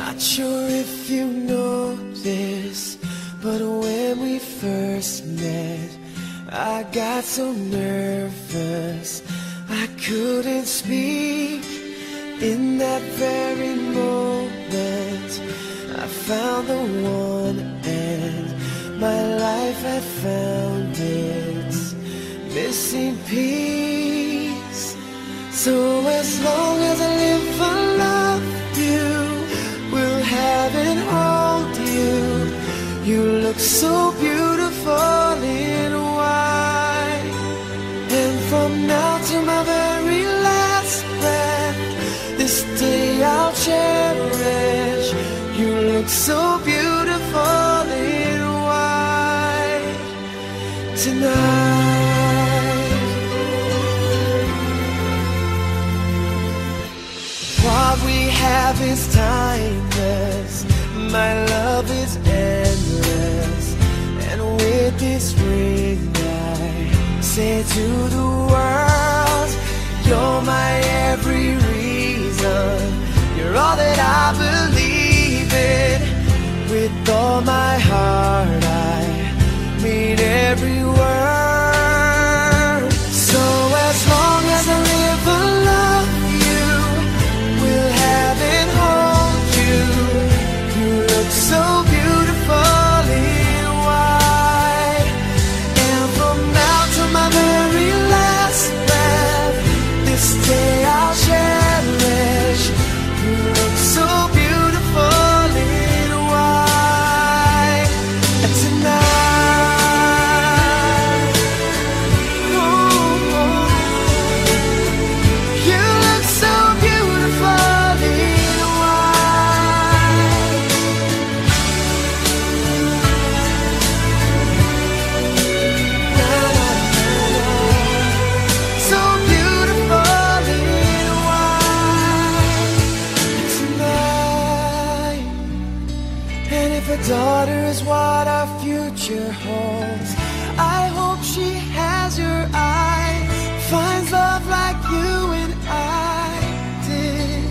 Not sure if you know this, but when we first met, I got so nervous I couldn't speak. In that very moment, I found the one, and my life had found its missing piece. So as long as I live, I love you, will have and hold you. You look so beautiful in white, and from now to my very last breath, this day I'll cherish. You look so beautiful in white tonight. What we have is timeless, my love is endless, and with this ring I say to the world, you're my every reason, you're all that I believe in. With all my heart I mean every word. So as long as I live, I love you, will have and hold you. You look so beautiful in white, and from now to my very last breath, this day I'll cherish. You look so beautiful in white tonight. Ooh, you look so beautiful in white. So beautiful in white tonight. And if a daughter is what our future holds, I hope she has your eyes, finds love like you and I did.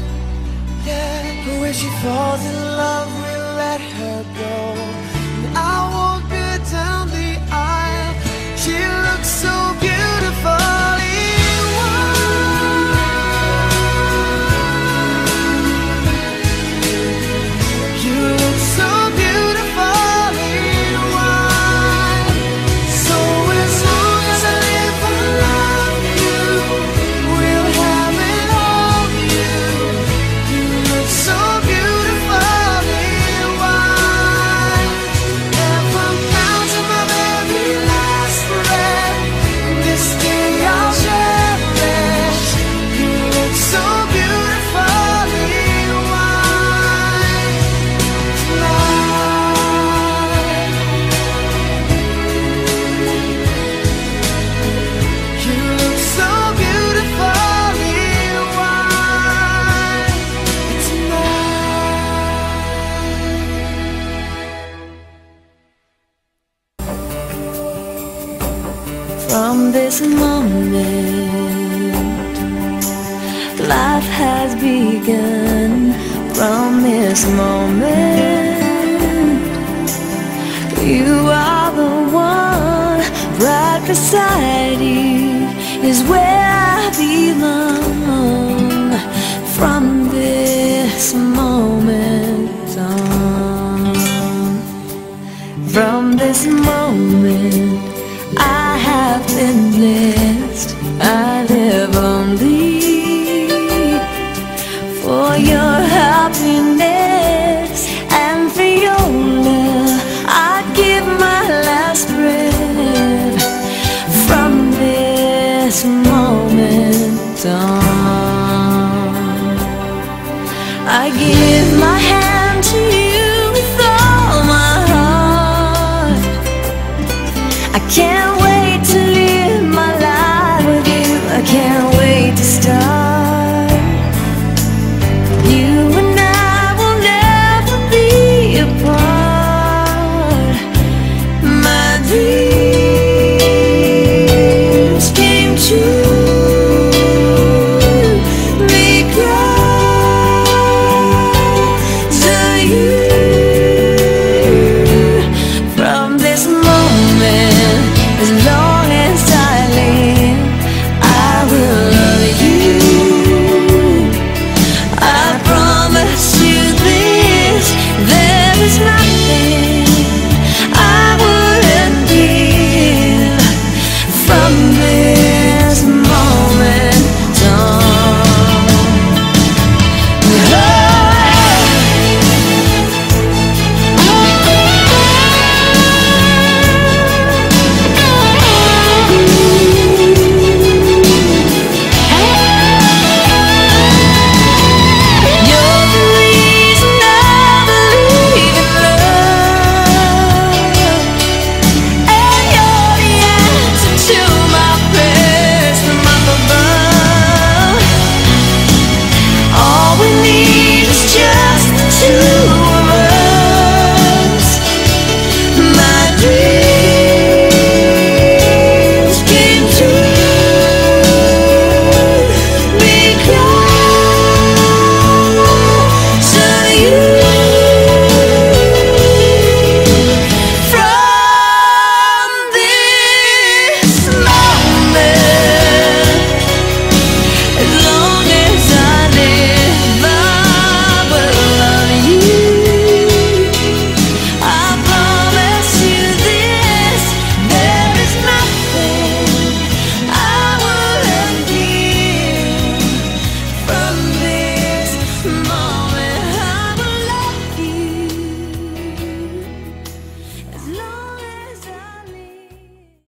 Yeah, but when she falls in love, we'll let her go, and I walk her down the aisle. She looks so beautiful in white. You look so beautiful in white. So as long as I live, I love you, will have and hold you. You look so beautiful in white, and from now to my very last breath, this day I'll cherish. You look so beautiful in white tonight. You look so beautiful in white tonight. From this moment, life has begun. From this moment, you are the one. Right beside you is where I belong. From this moment on, from this moment, I have been blessed.